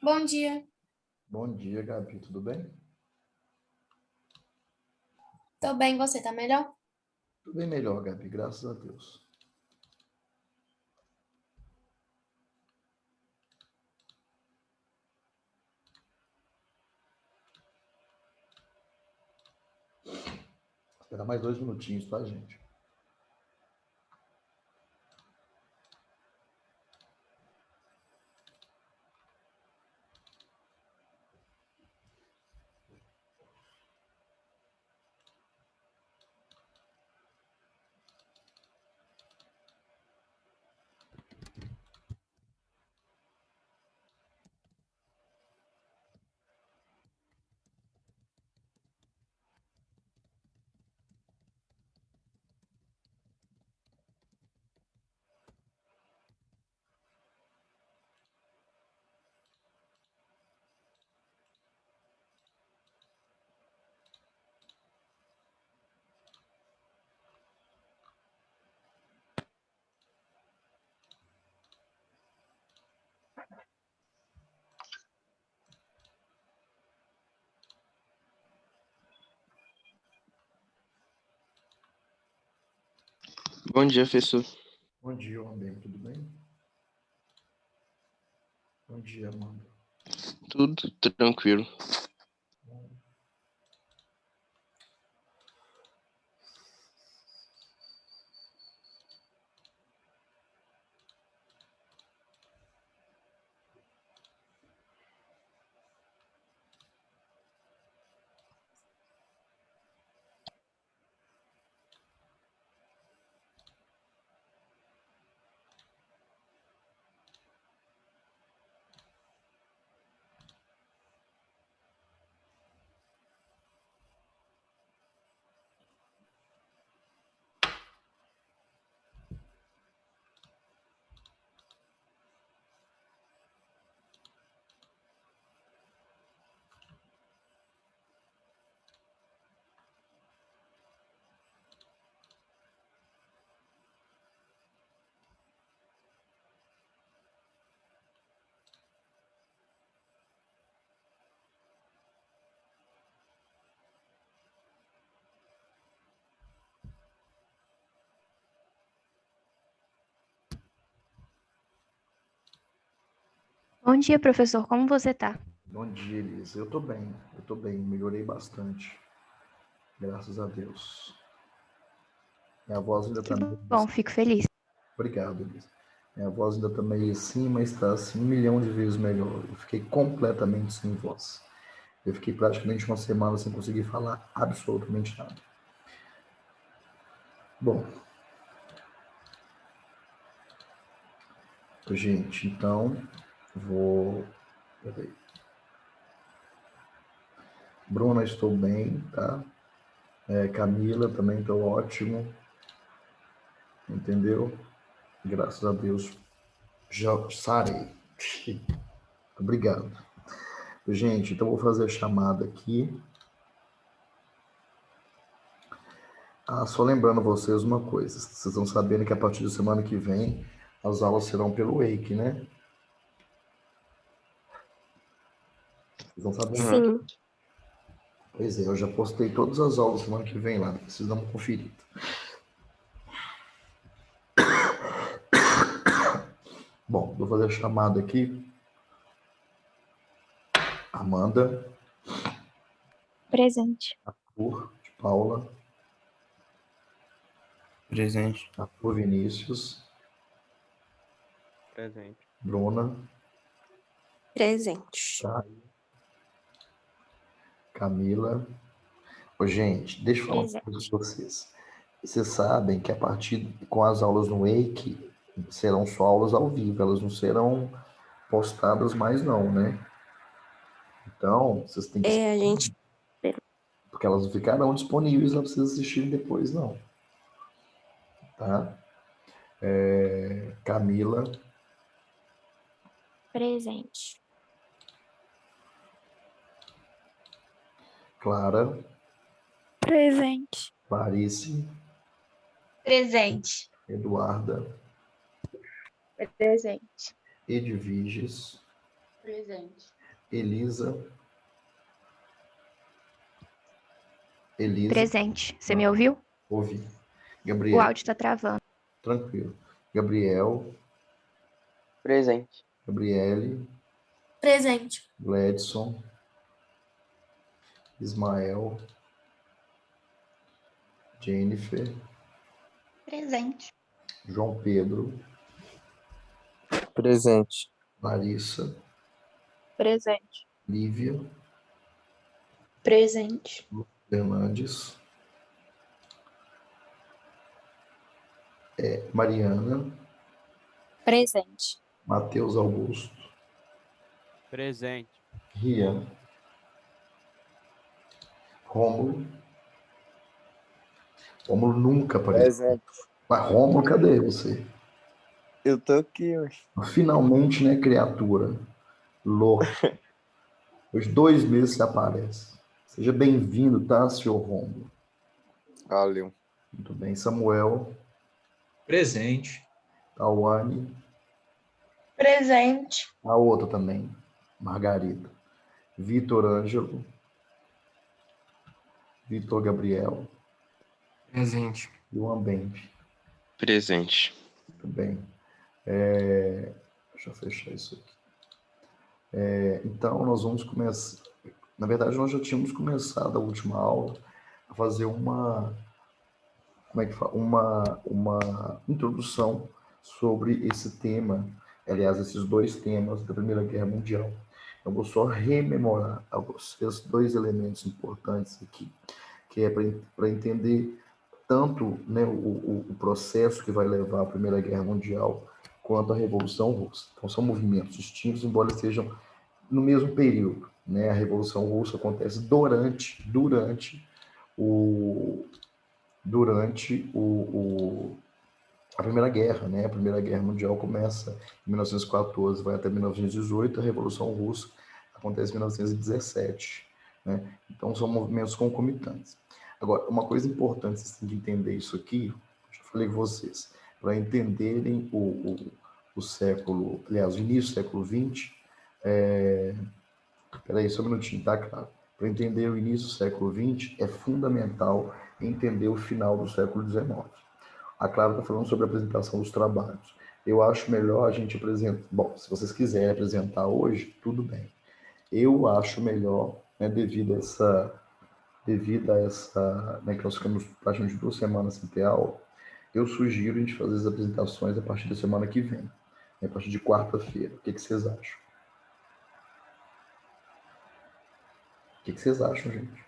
Bom dia. Bom dia, Gabi, tudo bem? Tô bem, você tá melhor? Tudo bem melhor, Gabi, graças a Deus. Espera mais 2 minutinhos, tá, gente? Bom dia, professor. Bom dia, Amber, tudo bem? Bom dia, Amanda. Tudo tranquilo. Bom dia, professor. Como você tá? Bom dia, Elisa. Eu tô bem, melhorei bastante, graças a Deus. Minha voz ainda Que tá meio... bom, fico feliz. Obrigado, Elisa. Minha voz ainda tá meio assim, mas tá assim 1 milhão de vezes melhor. Eu fiquei completamente sem voz. Eu fiquei praticamente uma semana sem conseguir falar absolutamente nada. Bom, gente, então vou. Peraí. Bruna, estou bem, tá? Camila, também estou ótimo, entendeu? Graças a Deus, já sarei. Obrigado. Gente, então vou fazer a chamada aqui. Só lembrando vocês uma coisa, vocês estão sabendo que a partir da semana que vem as aulas serão pelo Wake, né? Vocês estão sabendo? Uhum. Sim. Pois é, eu já postei todas as aulas semana que vem lá, vocês dão uma conferida. Bom, vou fazer a chamada aqui. Amanda, Presente. Arthur, Paula, Presente. Arthur Vinícius, Presente. Bruna, Presente. Chay, Camila. Ô, gente, deixa eu falar uma coisa Presente. para vocês. Vocês sabem que a partir com as aulas no Wake serão só aulas ao vivo, elas não serão postadas mais não, né? Então, vocês têm que... A gente. Porque elas não ficarão disponíveis para vocês assistirem depois, não. Tá? Camila, Presente. Clara, Presente. Clarice, Presente. Eduarda, Presente. Edviges, Presente. Elisa. Elisa, Presente. Você me ouviu? ouvi. O Gabriel, áudio tá travando. tranquilo. Gabriel, Presente. Gabriele, Presente. Gledson, Ismael, Jennifer, Presente. João Pedro, Presente. Larissa, Presente. Lívia, Presente. Fernandes, Mariana, Presente. Matheus Augusto, Presente. Rian, Rômulo. Rômulo nunca apareceu. Presente. Mas Rômulo, cadê você? Eu tô aqui, ué. Finalmente, né, criatura? Louco. Os 2 meses você aparece. Seja bem-vindo, tá, senhor Rômulo? Valeu. Muito bem. Samuel, Presente. Tawane, Presente. a outra também, Margarida. Vitor Ângelo, Vitor Gabriel, Presente. Luan Bembe. Presente. Muito bem. Deixa eu fechar isso aqui. Então, nós vamos começar. Na verdade, nós já tínhamos começado a última aula a fazer uma, como é que fala? Uma introdução sobre esse tema, aliás, esses 2 temas da Primeira Guerra Mundial. Eu vou só rememorar a vocês 2 elementos importantes aqui, que é para entender tanto, né, o processo que vai levar à Primeira Guerra Mundial quanto à Revolução Russa. Então, são movimentos distintos, embora sejam no mesmo período, né? A Revolução Russa acontece o, a Primeira Guerra, né? A Primeira Guerra Mundial começa em 1914, vai até 1918, a Revolução Russa acontece em 1917, né? Então são movimentos concomitantes. Agora, uma coisa importante, vocês têm que entender isso aqui, eu já falei com vocês, para entenderem o século, aliás, o início do século XX, peraí, só um minutinho, tá claro. Para entender o início do século XX, é fundamental entender o final do século XIX. A Clara está falando sobre a apresentação dos trabalhos. Eu acho melhor a gente apresentar. Bom, se vocês quiserem apresentar hoje, tudo bem. Eu acho melhor, né, devido a essa, né, que nós ficamos praticamente 2 semanas sem ter aula, eu sugiro a gente fazer as apresentações a partir da semana que vem, né, a partir de quarta-feira. O que vocês acham? O que vocês acham, gente?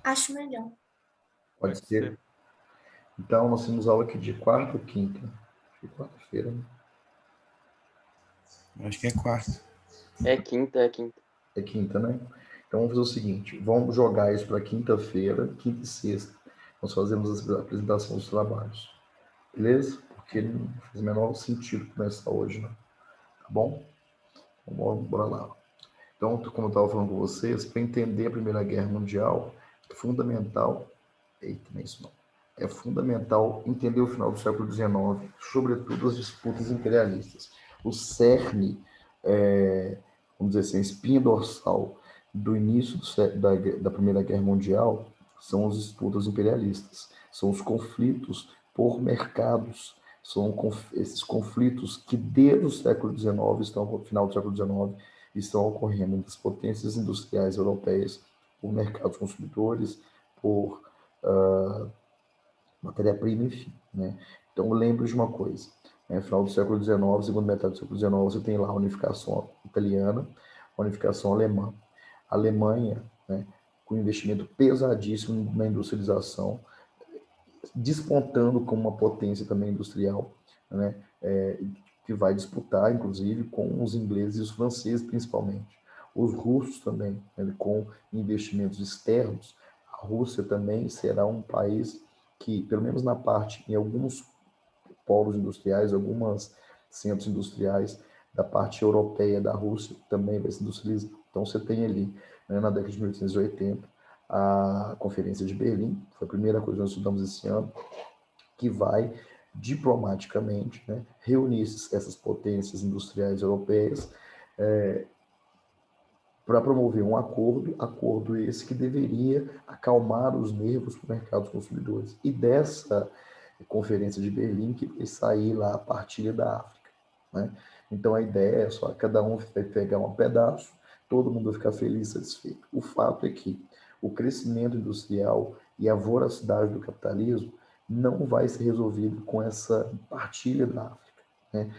Acho melhor. Pode ser? Então, nós temos aula aqui de quarta ou quinta? De quarta-feira, né? Acho que é quarto. É quinta. É quinta, né? Então, vamos fazer o seguinte: vamos jogar isso para quinta-feira, quinta e sexta. Nós fazemos a apresentação dos trabalhos. Beleza? Porque não faz o menor sentido começar hoje, não. Tá bom? Então, bora lá. Então, como eu estava falando com vocês, para entender a Primeira Guerra Mundial, é fundamental. Eita, não é isso não. É fundamental entender o final do século XIX, sobretudo as disputas imperialistas. O cerne, vamos dizer assim, a espinha dorsal do início da Primeira Guerra Mundial são as disputas imperialistas, são os conflitos por mercados, são esses conflitos que desde o século XIX, no final do século XIX, estão ocorrendo entre as potências industriais europeias por mercados consumidores, por matéria-prima, enfim, né? Então, lembre de uma coisa, né? Final do século XIX, segunda metade do século XIX, você tem lá a unificação italiana, a unificação alemã. A Alemanha, né, com investimento pesadíssimo na industrialização, despontando como uma potência também industrial, né, que vai disputar, inclusive, com os ingleses e os franceses, principalmente. Os russos também, né, com investimentos externos, a Rússia também será um país que, pelo menos na parte, em alguns polos industriais, alguns centros industriais da parte europeia da Rússia, também vai se industrializar. Então, você tem ali, né, na década de 1880, a Conferência de Berlim, foi a primeira coisa que nós estudamos esse ano, que vai diplomaticamente, né, reunir essas potências industriais europeias para promover um acordo esse que deveria acalmar os nervos do mercado dos consumidores. E dessa Conferência de Berlim que vai sair lá a partilha da África, né? Então a ideia é só cada um vai pegar um pedaço, todo mundo vai ficar feliz e satisfeito. O fato é que o crescimento industrial e a voracidade do capitalismo não vai ser resolvido com essa partilha da África, né?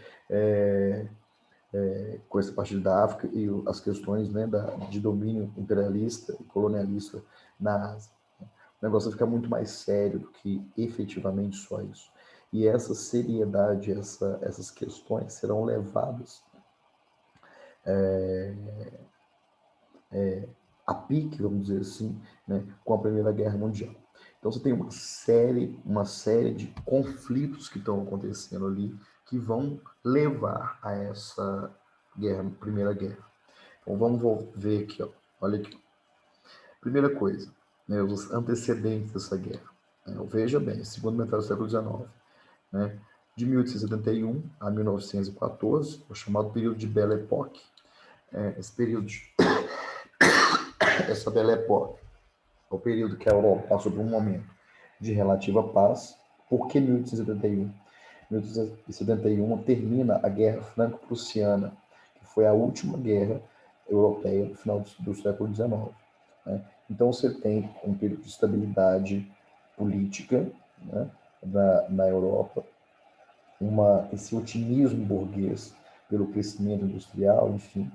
Com essa partilha da África e as questões, né, de domínio imperialista e colonialista na Ásia. O negócio vai ficar muito mais sério do que efetivamente só isso. E essa seriedade, essas questões serão levadas a pique, vamos dizer assim, né, com a Primeira Guerra Mundial. Então você tem uma série de conflitos que estão acontecendo ali que vão levar a essa Primeira Guerra. Então vamos ver aqui, ó. Olha aqui. Primeira coisa, né, os antecedentes dessa guerra. Veja bem, segunda metade do século XIX, né, de 1871 a 1914, o chamado período de Belle Époque. Esse período, essa Belle Époque, é o período que a Europa passou por um momento de relativa paz. Por que 1871? 1871 termina a Guerra Franco-Prussiana, que foi a última guerra europeia do final do século XIX. Né? Então você tem um período de estabilidade política, né, na Europa, esse otimismo burguês pelo crescimento industrial, enfim,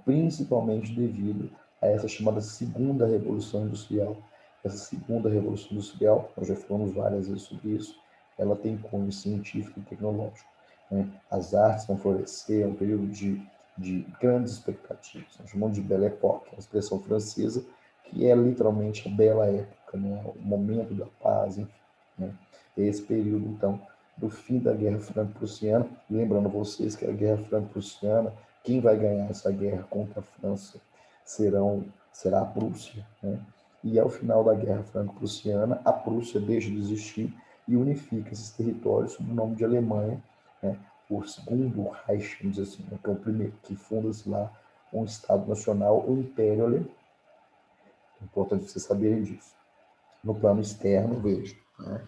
principalmente devido a essa chamada segunda revolução industrial. Essa segunda revolução industrial, nós já falamos várias vezes sobre isso, ela tem cunho científico e tecnológico, né? As artes vão florescer, é um período de grandes expectativas. Nós chamamos de Belle Époque, uma expressão francesa que é literalmente a bela época, né? O momento da paz, enfim, né? Esse período, então, do fim da Guerra Franco-Prussiana, lembrando vocês que a Guerra Franco-Prussiana, quem vai ganhar essa guerra contra a França será a Prússia, né? E ao final da Guerra Franco-Prussiana, a Prússia deixa de existir e unifica esses territórios sob o nome de Alemanha, né? O segundo Reich, vamos dizer assim, né? Que é o primeiro, que funda-se lá um Estado Nacional, o Império Alemão. É importante vocês saberem disso. No plano externo, veja, né,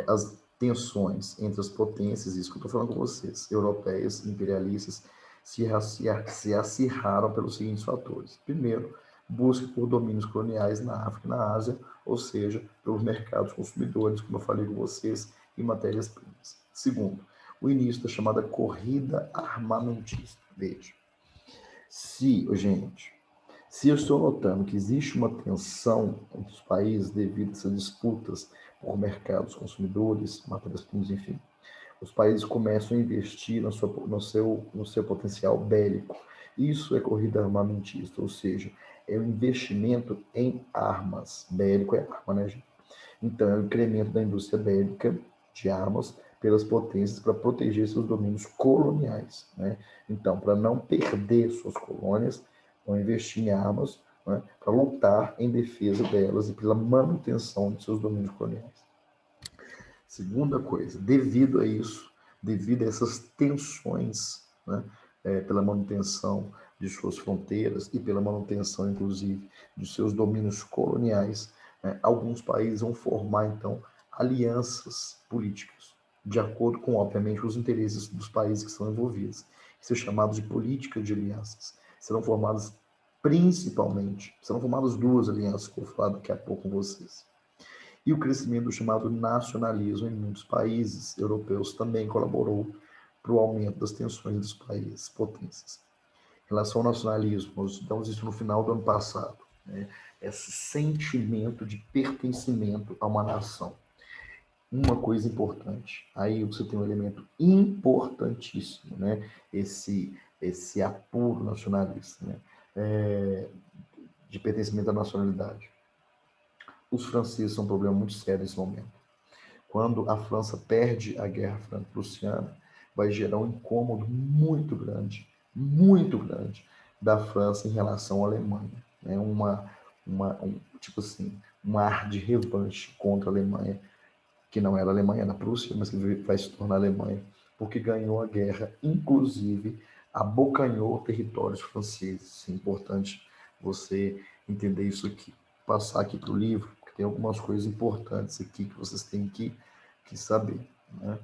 as tensões entre as potências, isso que eu estou falando com vocês, europeias, imperialistas, se acirraram pelos seguintes fatores. Primeiro, busca por domínios coloniais na África e na Ásia, ou seja, pelos mercados consumidores, como eu falei com vocês, em matérias-primas. Segundo, o início da chamada corrida armamentista. Veja, se eu estou notando que existe uma tensão entre os países devido a essas disputas por mercados consumidores, matérias-primas, enfim, os países começam a investir no seu potencial bélico. Isso é corrida armamentista, ou seja, é um investimento em armas. Bélico é arma, né, gente? Então, é o incremento da indústria bélica de armas pelas potências para proteger seus domínios coloniais, né? Então, para não perder suas colônias, vão investir em armas, né, para lutar em defesa delas e pela manutenção de seus domínios coloniais. Segunda coisa, devido a isso, devido a essas tensões, né, pela manutenção de suas fronteiras e pela manutenção, inclusive, de seus domínios coloniais, né, alguns países vão formar, então, alianças políticas, de acordo com, obviamente, os interesses dos países que são envolvidos. Isso é chamado de política de alianças. Serão formadas duas alianças que eu vou falar daqui a pouco com vocês. E o crescimento do chamado nacionalismo em muitos países europeus também colaborou para o aumento das tensões dos países potências. Em relação ao nacionalismo, nós estudamos isso no final do ano passado, né? Esse sentimento de pertencimento a uma nação. Uma coisa importante, aí você tem um elemento importantíssimo, né? Esse apuro nacionalista, né? De pertencimento à nacionalidade. Os franceses são um problema muito sério nesse momento. Quando a França perde a Guerra Franco-Prussiana, vai gerar um incômodo muito grande da França em relação à Alemanha, né? Um ar de revanche contra a Alemanha, que não era Alemanha, era Prússia, mas que vai se tornar Alemanha, porque ganhou a guerra, inclusive abocanhou territórios franceses. É importante você entender isso aqui. Passar aqui para o livro, porque tem algumas coisas importantes aqui que vocês têm que saber, né?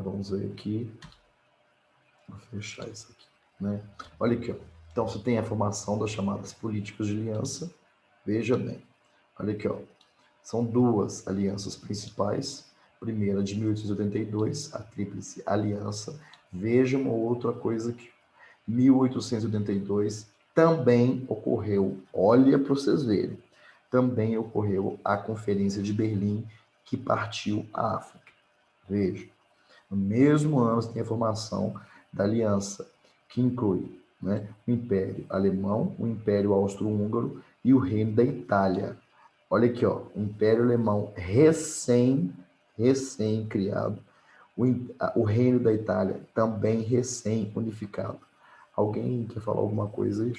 Vamos ver aqui. Vou fechar isso aqui, né? Olha aqui, ó. Então você tem a formação das chamadas políticas de aliança. Veja bem, olha aqui, ó. São duas alianças principais. Primeira de 1882, a Tríplice Aliança. Veja uma outra coisa aqui. 1882 também ocorreu, olha para vocês verem, também ocorreu a Conferência de Berlim, que partiu a África. Veja, no mesmo ano tem a formação da aliança, que inclui, né, o Império Alemão, o Império Austro-Húngaro e o Reino da Itália. Olha aqui, ó, o Império Alemão recém-criado, o Reino da Itália também recém-unificado. Alguém quer falar alguma coisa aí?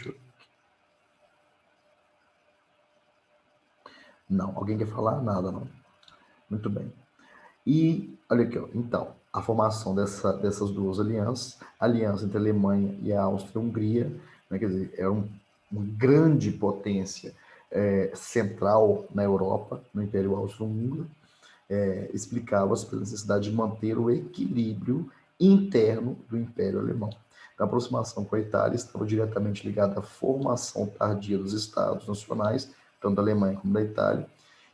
Não, alguém quer falar? Nada, não. Muito bem. E, olha aqui, ó, então, a formação dessas duas alianças, a aliança entre a Alemanha e a Áustria-Hungria, né, quer dizer, era uma grande potência central na Europa, no Império Austro-Húngaro, explicava-se pela necessidade de manter o equilíbrio interno do Império Alemão. A aproximação com a Itália estava diretamente ligada à formação tardia dos Estados nacionais, tanto da Alemanha como da Itália,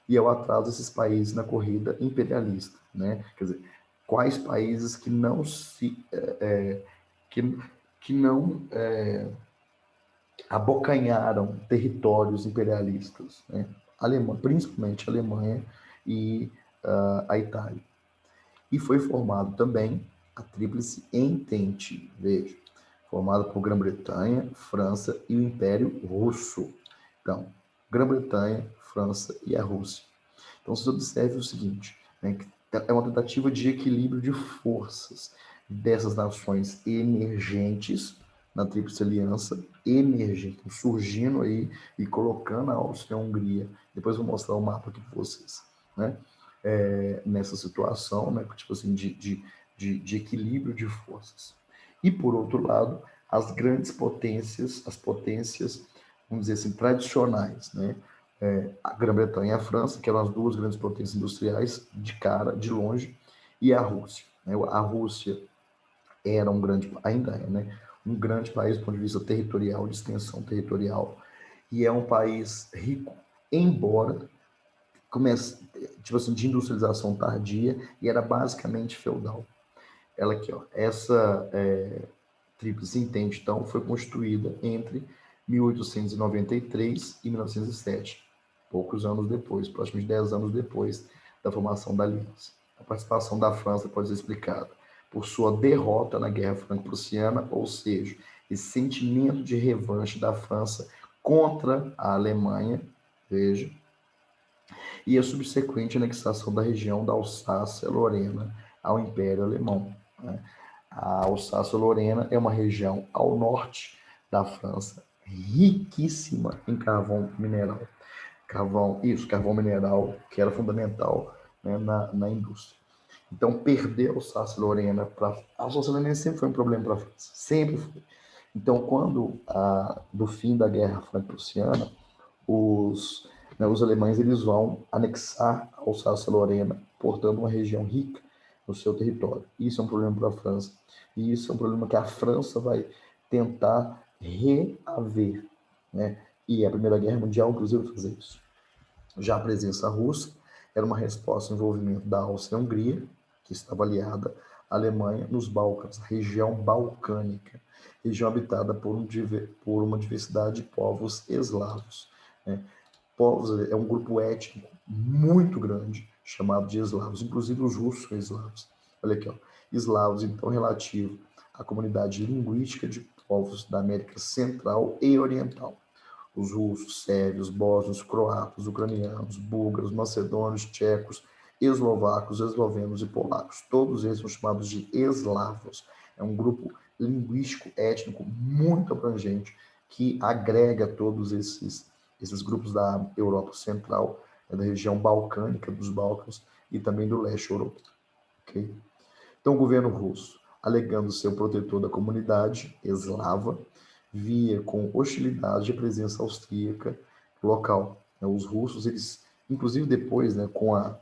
e ao atraso desses países na corrida imperialista, né? Quer dizer, quais países que não abocanharam territórios imperialistas, né? Principalmente a Alemanha e a Itália. E foi formado também a Tríplice Entente, veja, formada por Grã-Bretanha, França e o Império Russo. Então, Grã-Bretanha, França e a Rússia. Então, vocês observem o seguinte, né, que é uma tentativa de equilíbrio de forças dessas nações emergentes na Tríplice Aliança, emergentes, surgindo aí e colocando a Áustria-Hungria. Depois vou mostrar o mapa aqui para vocês, né? Nessa situação, né, tipo assim, de equilíbrio de forças. E, por outro lado, as grandes potências, as potências, vamos dizer assim, tradicionais, né? A Grã-Bretanha e a França, que eram as duas grandes potências industriais, de cara, de longe, e a Rússia, né? A Rússia era ainda é, né? Um grande país do ponto de vista territorial, de extensão territorial, e é um país rico, embora começa, tipo assim, de industrialização tardia, e era basicamente feudal. Ela aqui, ó, essa Tríplice Entente, então, foi constituída entre 1893 e 1907, poucos anos depois, praticamente 10 anos depois da formação da aliança. A participação da França pode ser explicada por sua derrota na Guerra Franco-Prussiana, ou seja, esse sentimento de revanche da França contra a Alemanha, veja, e a subsequente anexação da região da Alsácia-Lorena ao Império Alemão, né? A Alsácia-Lorena é uma região ao norte da França, riquíssima em carvão mineral. Carvão mineral, que era fundamental, né, na indústria. Então, perder a Alsácia-Lorena para... A Alsácia-Lorena sempre foi um problema para a França, sempre foi. Então, quando, do fim da Guerra Franco-Prussiana, os alemães eles vão anexar a Alsácia-Lorena, portando uma região rica no seu território. Isso é um problema para a França. E isso é um problema que a França vai tentar reaver, né? E a Primeira Guerra Mundial, inclusive, vai fazer isso. Já a presença russa era uma resposta ao envolvimento da Áustria-Hungria, que estava aliada à Alemanha nos Balcãs, região balcânica, região habitada por uma diversidade de povos eslavos, né? Povos é um grupo étnico muito grande, chamado de eslavos, inclusive os russos são eslavos. Olha aqui, ó, eslavos, então, relativo à comunidade linguística de povos da América Central e Oriental. Os russos, sérvios, bósnios, croatas, ucranianos, búlgaros, macedônios, tchecos, eslovacos, eslovenos e polacos. Todos eles são chamados de eslavos. É um grupo linguístico, étnico muito abrangente que agrega todos esses grupos da Europa Central da região balcânica, dos Balcãs, e também do leste europeu. Okay? Então, o governo russo, alegando ser o protetor da comunidade eslava, via com hostilidade a presença austríaca local. Os russos, eles, inclusive depois, né, com a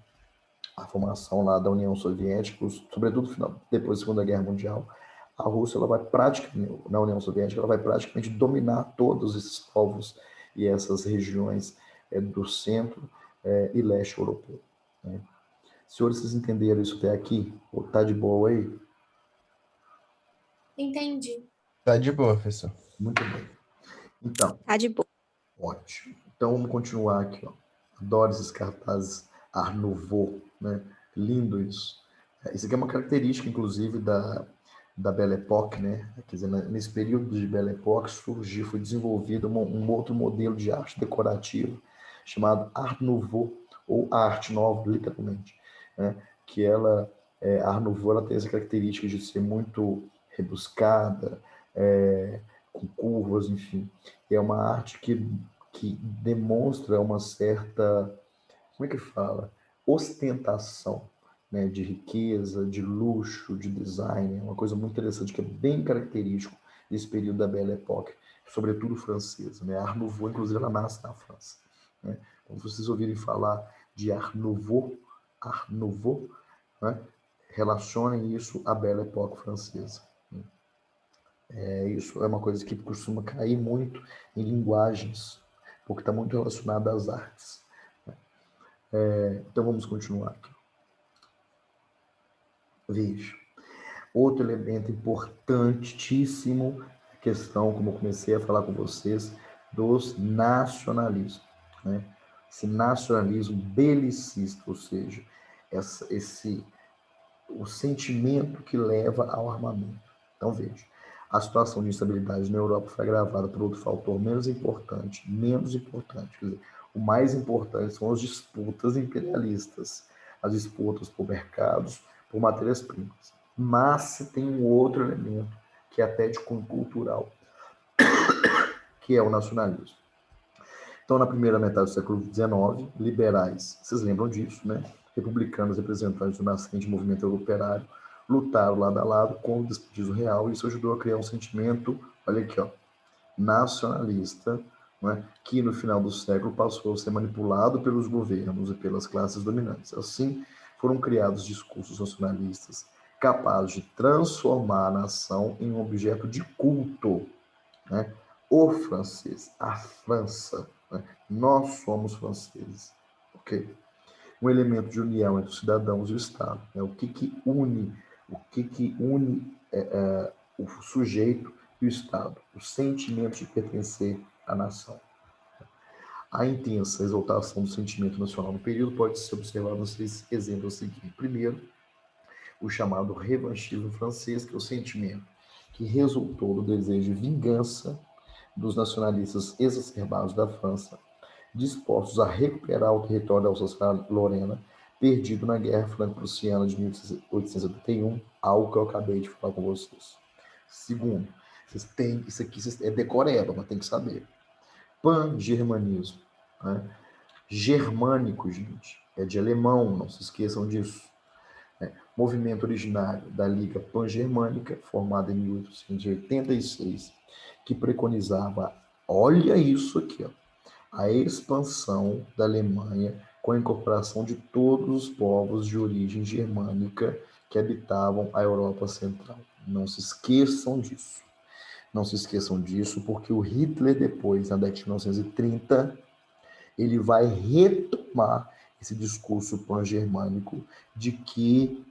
formação lá da União Soviética, sobretudo depois da Segunda Guerra Mundial, a Rússia, ela vai praticamente, na União Soviética, ela vai praticamente dominar todos esses povos e essas regiões do centro e leste europeu. Né? Senhores, vocês entenderam isso até aqui? Ou tá de boa aí? Entendi. Tá de boa, professor. Muito bem. Então, Tá de boa. ótimo. Então, vamos continuar aqui. Ó. Adoro esses cartazes Art Nouveau, né? Lindo isso. Isso aqui é uma característica, inclusive, da Belle Époque, né? Quer dizer, nesse período de Belle Époque surgiu, foi desenvolvido um outro modelo de arte decorativa chamado Art Nouveau, ou Arte Nova, literalmente, né? Que ela, a Art Nouveau, ela tem essa característica de ser muito rebuscada, com curvas, enfim. É uma arte que demonstra uma certa, como é que fala? Ostentação, né? De riqueza, de luxo, de design. É uma coisa muito interessante, que é bem característico desse período da Belle Époque, sobretudo francesa. Né? A Art Nouveau, inclusive, ela nasce na França. Né? Quando vocês ouvirem falar de Art Nouveau, né? Relacionem isso à Belle Époque francesa. Isso é uma coisa que costuma cair muito em linguagens, porque está muito relacionado às artes. Então vamos continuar aqui. Veja, outro elemento importantíssimo, a questão, como eu comecei a falar com vocês, dos nacionalismos. Né? Esse nacionalismo belicista, ou seja, o sentimento que leva ao armamento. Então veja, a situação de instabilidade na Europa foi agravada por outro fator menos importante, quer dizer, o mais importante são as disputas imperialistas, as disputas por mercados, por matérias-primas. Mas tem um outro elemento, que é até de cunho cultural, que é o nacionalismo. Então, na primeira metade do século XIX, liberais, vocês lembram disso, né? Republicanos, representantes do nascente movimento operário, lutaram lado a lado contra o despotismo real, e isso ajudou a criar um sentimento, olha aqui, ó, nacionalista, né, que no final do século passou a ser manipulado pelos governos e pelas classes dominantes. Assim, foram criados discursos nacionalistas capazes de transformar a nação em um objeto de culto. Né? O francês, a França, né? Nós somos franceses. Ok? Um elemento de união entre os cidadãos e o Estado. Né? O que une o sujeito e o Estado? O sentimento de pertencer à nação. A intensa exaltação do sentimento nacional no período pode ser observada nos três exemplos seguintes. Primeiro, o chamado revanchismo francês, que é o sentimento que resultou do desejo de vingança dos nacionalistas exacerbados da França, dispostos a recuperar o território da Alsácia-Lorena, perdido na Guerra Franco-Prussiana de 1871, algo que eu acabei de falar com vocês. Segundo, vocês têm, isso aqui é decoreba, mas tem que saber. Pan-germanismo. Né? Germânico, gente, é de alemão, não se esqueçam disso. Movimento originário da Liga Pan-Germânica, formada em 1886, que preconizava, olha isso aqui, ó, a expansão da Alemanha com a incorporação de todos os povos de origem germânica que habitavam a Europa Central. Não se esqueçam disso. Não se esqueçam disso, porque o Hitler, depois, na década de 1930, ele vai retomar esse discurso pan-germânico de que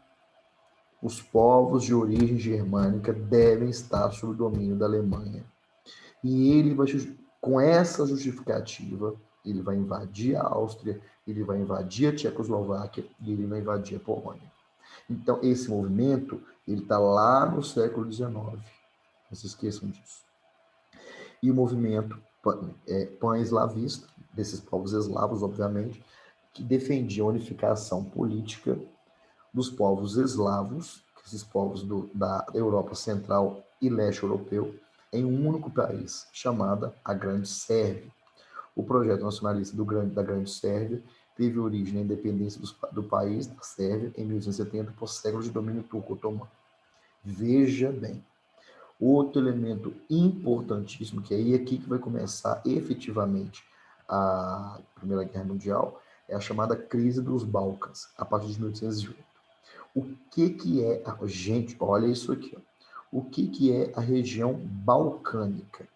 os povos de origem germânica devem estar sob o domínio da Alemanha. E ele vai, com essa justificativa, ele vai invadir a Áustria, ele vai invadir a Tchecoslováquia e ele vai invadir a Polônia. Então, esse movimento, ele está lá no século XIX. Não se esqueçam disso. E o movimento pan-eslavista, desses povos eslavos, obviamente, que defendia a unificação política dos povos eslavos, esses povos da Europa Central e Leste Europeu, em um único país, chamada a Grande Sérvia. O projeto nacionalista da Grande Sérvia teve origem na independência do país, da Sérvia, em 1870, por séculos de domínio turco-otomano. Veja bem. Outro elemento importantíssimo, que é aqui que vai começar efetivamente a Primeira Guerra Mundial, é a chamada crise dos Balcãs, a partir de 1808. O que é, gente, olha isso aqui, ó. O que é a região balcânica?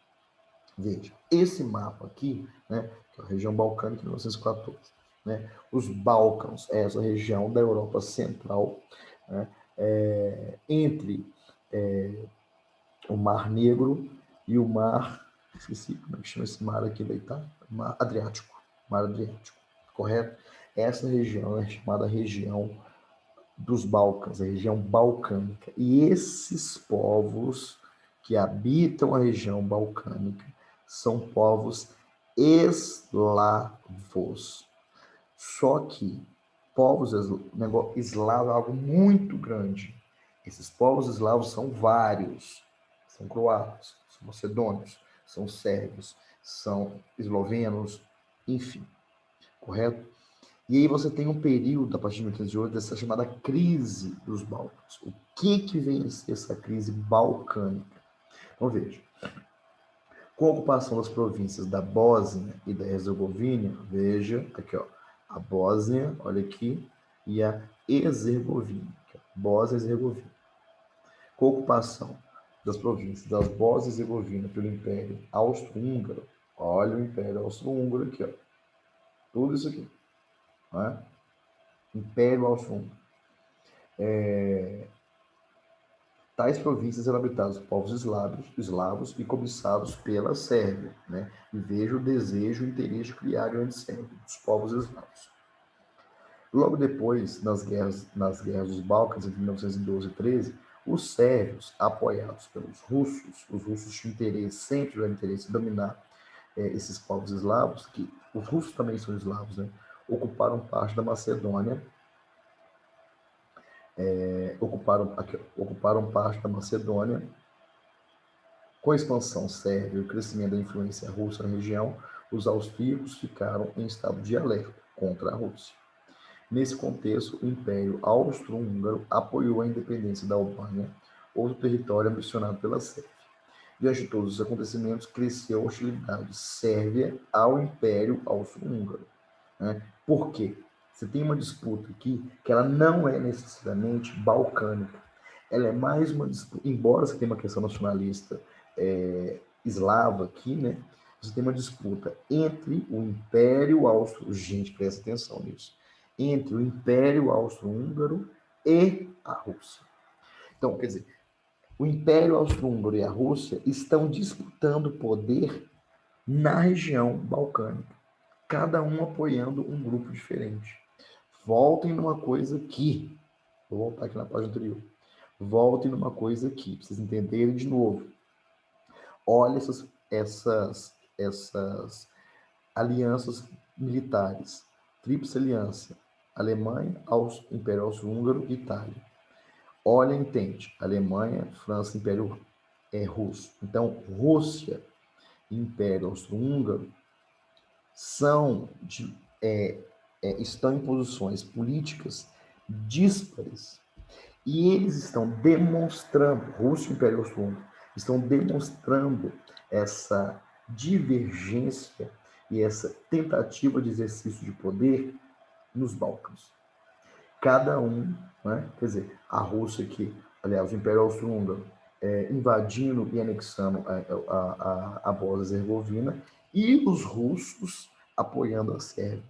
Veja, esse mapa aqui, né, que é a região balcânica de 1914, né, os Balcãs é essa região da Europa Central, né, entre o Mar Negro e o Mar, esqueci como é que chama esse mar aqui da Itália, Mar Adriático, correto? Essa região é chamada região dos Balcãs, a região balcânica. E esses povos que habitam a região balcânica são povos eslavos. Só que povos eslavos é algo muito grande. Esses povos eslavos são vários. São croatas, são macedônios, são sérvios, são eslovenos, enfim, correto? E aí você tem um período, a partir de 1908, dessa chamada crise dos Balcãs. O que vem a ser essa crise balcânica? Então veja, com a ocupação das províncias da Bósnia e da Herzegovina, veja, aqui ó, a Bósnia, olha aqui, e a Herzegovina, Bósnia e Herzegovina. Com a ocupação das províncias das Bósnia e Herzegovina pelo Império Austro-Húngaro, olha o Império Austro-Húngaro aqui, ó, tudo isso aqui, não é? Império Austro-Húngaro. Tais províncias eram habitadas por povos eslavos e cobiçados pela Sérvia, né? E veja o desejo e o interesse de criar a grande Sérvia, dos povos eslavos. Logo depois, nas guerras dos Balcãs, entre 1912 e 13, os sérvios, apoiados pelos russos, os russos tinham interesse, sempre tiveram interesse em dominar esses povos eslavos, que os russos também são eslavos, né? Ocuparam parte da Macedônia, ocuparam parte da Macedônia. Com a expansão sérvia e o crescimento da influência russa na região, os austríacos ficaram em estado de alerta contra a Rússia. Nesse contexto, o Império Austro-Húngaro apoiou a independência da Albânia, outro território ambicionado pela Sérvia. Diante de todos os acontecimentos, cresceu a hostilidade sérvia ao Império Austro-Húngaro, né? Por quê? Você tem uma disputa aqui que ela não é necessariamente balcânica. Ela é mais uma disputa, embora você tenha uma questão nacionalista eslava aqui, né? Você tem uma disputa entre o Império Austro... Gente, presta atenção nisso. Entre o Império Austro-Húngaro e a Rússia. Então, quer dizer, o Império Austro-Húngaro e a Rússia estão disputando poder na região balcânica, cada um apoiando um grupo diferente. Voltem numa coisa aqui. Vou voltar aqui na página anterior. Voltem numa coisa aqui, para vocês entenderem de novo. Olha essas alianças militares. Tríplice aliança. Alemanha, Império Austro-Húngaro e Itália. Olha, entende. Alemanha, França, Império Russo. Então, Rússia e Império Austro-Húngaro estão em posições políticas díspares. E eles estão demonstrando, Rússia e Império Austro-Húngaro, estão demonstrando essa divergência e essa tentativa de exercício de poder nos Balcãs. Cada um, né, quer dizer, a Rússia aqui, aliás, o Império Austro-Húngaro, invadindo e anexando a Bósnia e Herzegovina, e os russos apoiando a Sérvia.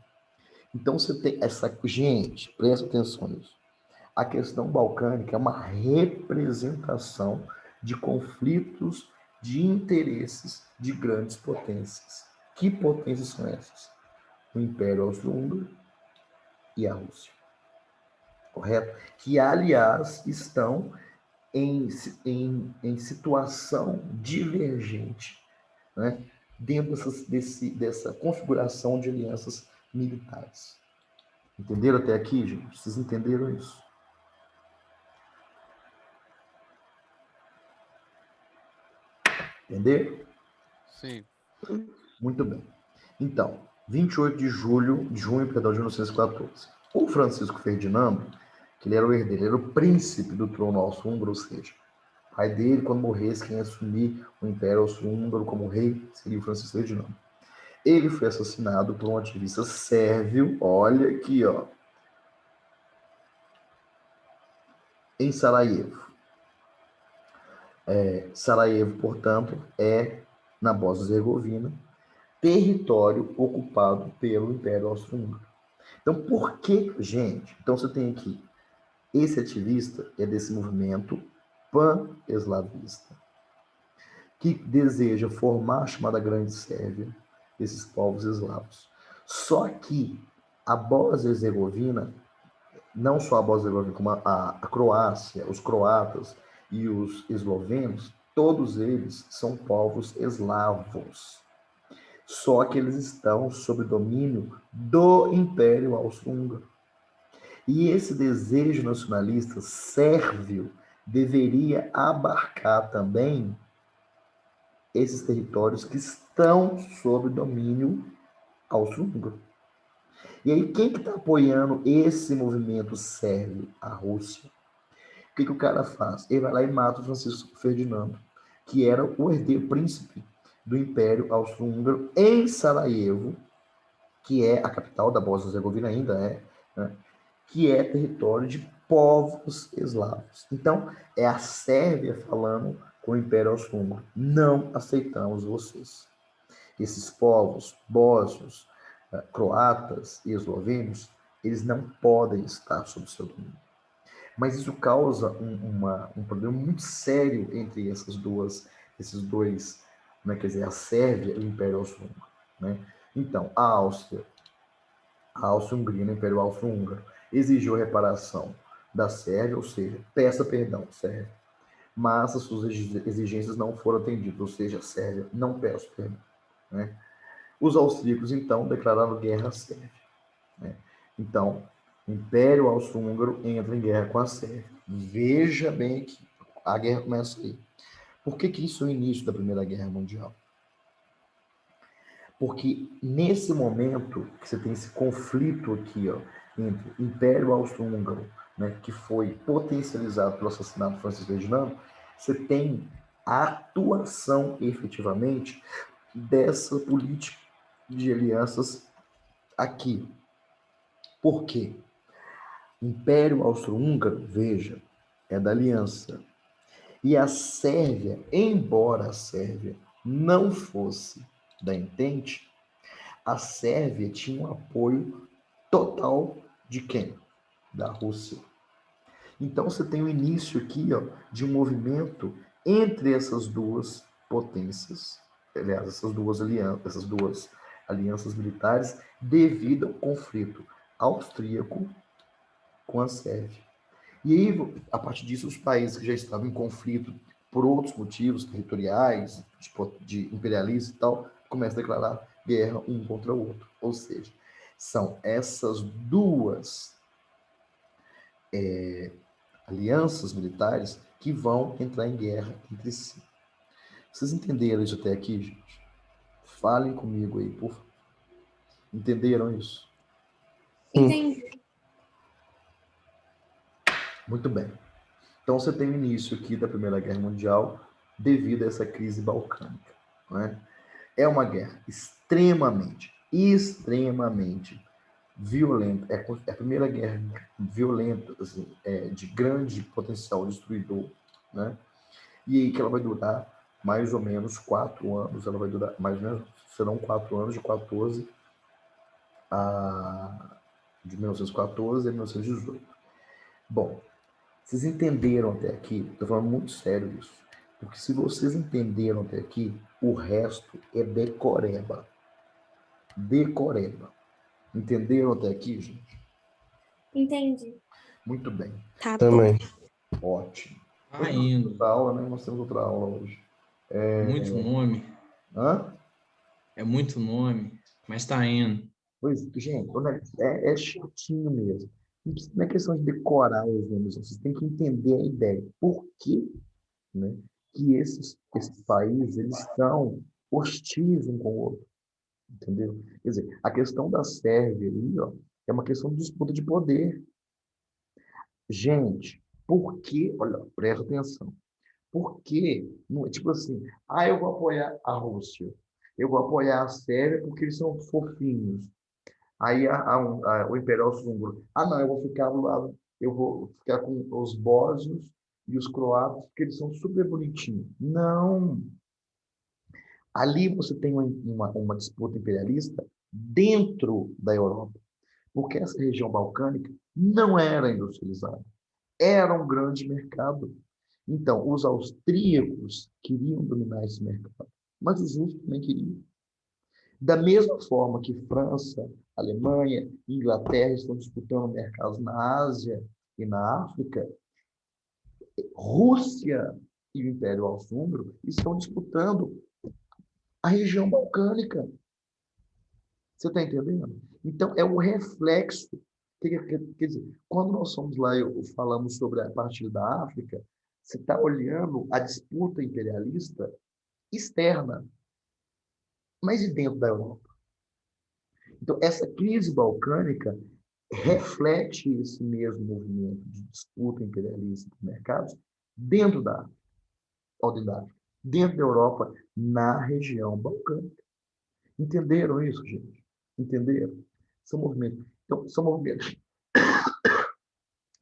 Então você tem essa... Gente, presta atenção nisso. A questão balcânica é uma representação de conflitos de interesses de grandes potências. Que potências são essas? O Império Austro-Húngaro e a Rússia. Correto? Que, aliás, estão em situação divergente, né? Dentro dessa configuração de alianças militares. Entenderam até aqui, gente? Vocês entenderam isso? Entendeu? Sim. Muito bem. Então, 28 de junho, perdão, de 1914. O Francisco Ferdinando, que ele era o herdeiro, ele era o príncipe do trono austro-húngaro, ou seja, o pai dele, quando morresse, quem ia assumir o Império Austro-Húngaro como rei seria o Francisco Ferdinando. Ele foi assassinado por um ativista sérvio, olha aqui, ó, em Sarajevo. Sarajevo, portanto, é na Bósnia-Herzegovina, território ocupado pelo Império Austro-Húngaro. Então, por que, gente? Então, você tem aqui, esse ativista é desse movimento pan-eslavista, que deseja formar a chamada Grande Sérvia, esses povos eslavos. Só que a Bósnia-Herzegovina, não só a Bósnia-Herzegovina, como a Croácia, os croatas e os eslovenos, todos eles são povos eslavos. Só que eles estão sob domínio do Império Austro-Húngaro. E esse desejo nacionalista sérvio deveria abarcar também esses territórios que estão sob domínio austro-húngaro. E aí, quem que está apoiando esse movimento sérvio? A Rússia. O que o cara faz? Ele vai lá e mata o Francisco Ferdinando, que era o herdeiro príncipe do Império Austro-Húngaro em Sarajevo, que é a capital da Bósnia-Herzegovina ainda, né? Que é território de povos eslavos. Então, é a Sérvia falando com o Império Austro-Húngaro. Não aceitamos vocês. Esses povos, bósnios, croatas e eslovenos, eles não podem estar sob seu domínio. Mas isso causa um problema muito sério entre esses dois, né, quer dizer, a Sérvia e o Império Austro-Húngaro. Né? Então, a Áustria-Hungria, o Império Austro-Húngaro, exigiu a reparação da Sérvia, ou seja, peça perdão, Sérvia, mas as suas exigências não foram atendidas, ou seja, a Sérvia não peça perdão. Né? Os austríacos, então, declararam guerra à Sérvia. Né? Então, o Império Austro-Húngaro entra em guerra com a Sérvia. Veja bem que a guerra começa aí. Por que isso é o início da Primeira Guerra Mundial? Porque nesse momento que você tem esse conflito aqui, ó, entre Império Austro-Húngaro, né, que foi potencializado pelo assassinato de Francisco Ferdinando, você tem a atuação efetivamente dessa política de alianças aqui. Por quê? Império Austro-Húngaro, veja, é da aliança. E a Sérvia, embora a Sérvia não fosse da Entente, a Sérvia tinha um apoio total de quem? Da Rússia. Então você tem o início aqui, ó, de um movimento entre essas duas potências, aliás, essas duas alianças militares, devido ao conflito austríaco com a Sérvia. E aí, a partir disso, os países que já estavam em conflito por outros motivos territoriais, de imperialismo e tal, começam a declarar guerra um contra o outro. Ou seja, são essas duas alianças militares que vão entrar em guerra entre si. Vocês entenderam isso até aqui, gente? Falem comigo aí, por favor. Entenderam isso? Entendi. Muito bem. Então você tem o início aqui da Primeira Guerra Mundial devido a essa crise balcânica. Né? É uma guerra extremamente violenta. É a primeira guerra violenta, assim, de grande potencial destruidor. Né? E aí que ela vai durar mais ou menos 4 anos. Ela vai durar mais ou menos, serão 4 anos, de 14 de 1914 a 1918. Bom, vocês entenderam até aqui? Estou falando muito sério isso. Porque se vocês entenderam até aqui, o resto é decoreba. Decoreba. Entenderam até aqui, gente? Entendi. Muito bem. Tá bom. Também. Ótimo. Tá indo. Outra aula, né? Nós temos outra aula hoje. Muito nome. Hã? É muito nome. Mas tá indo. Pois, gente, é chatinho mesmo. Não é questão de decorar os nomes, vocês têm que entender a ideia. Por que, né, que esses países eles são hostis um com o outro? Entendeu? Quer dizer, a questão da Sérvia ali, ó, é uma questão de disputa de poder. Gente, por que, olha, presta atenção, por que, não é tipo assim, eu vou apoiar a Rússia, eu vou apoiar a Sérvia porque eles são fofinhos. Aí o Império Austro-Húngaro, não, eu vou ficar do lado, eu vou ficar com os bósnios e os croatas porque eles são super bonitinhos. Não! Ali você tem uma disputa imperialista dentro da Europa, porque essa região balcânica não era industrializada, era um grande mercado. Então, os austríacos queriam dominar esse mercado, mas os russos também queriam. Da mesma forma que França, Alemanha e Inglaterra estão disputando mercados na Ásia e na África, Rússia e o Império Austro-Húngaro estão disputando a região balcânica. Você está entendendo? Então, é o reflexo. Quer dizer, quando nós somos lá e falamos sobre a partir da África, você está olhando a disputa imperialista externa, mas e dentro da Europa? Então, essa crise balcânica reflete esse mesmo movimento de disputa imperialista dos mercados dentro da África, dentro da Europa, na região balcânica. Entenderam isso, gente? Entenderam? São movimentos. Então, são movimentos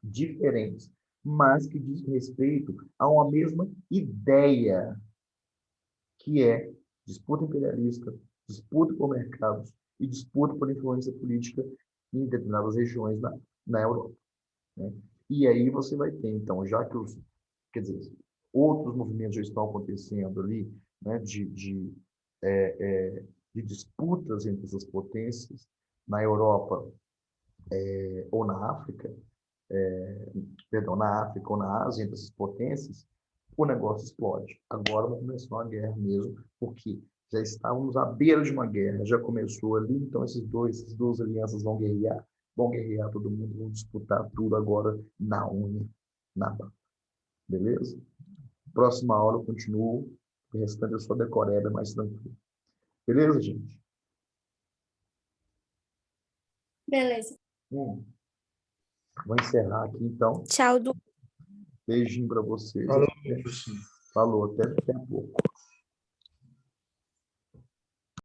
diferentes, mas que dizem respeito a uma mesma ideia, que é disputa imperialista, disputa por mercados e disputa por influência política em determinadas regiões na Europa. Né? E aí você vai ter, então, já que quer dizer, outros movimentos já estão acontecendo ali, né, de disputas entre essas potências na Europa ou na África, perdão, na África ou na Ásia, entre essas potências, o negócio explode. Agora vai começar uma guerra mesmo, porque já estávamos à beira de uma guerra, já começou ali, então essas duas alianças vão guerrear todo mundo, vão disputar tudo agora na unha, na bala. Beleza? Próxima aula eu continuo, o restante eu só decoreba, é mais tranquilo. Beleza, gente? Beleza. Vou encerrar aqui, então. Tchau, Du. Beijinho para vocês. Falou, Falou, até daqui a pouco.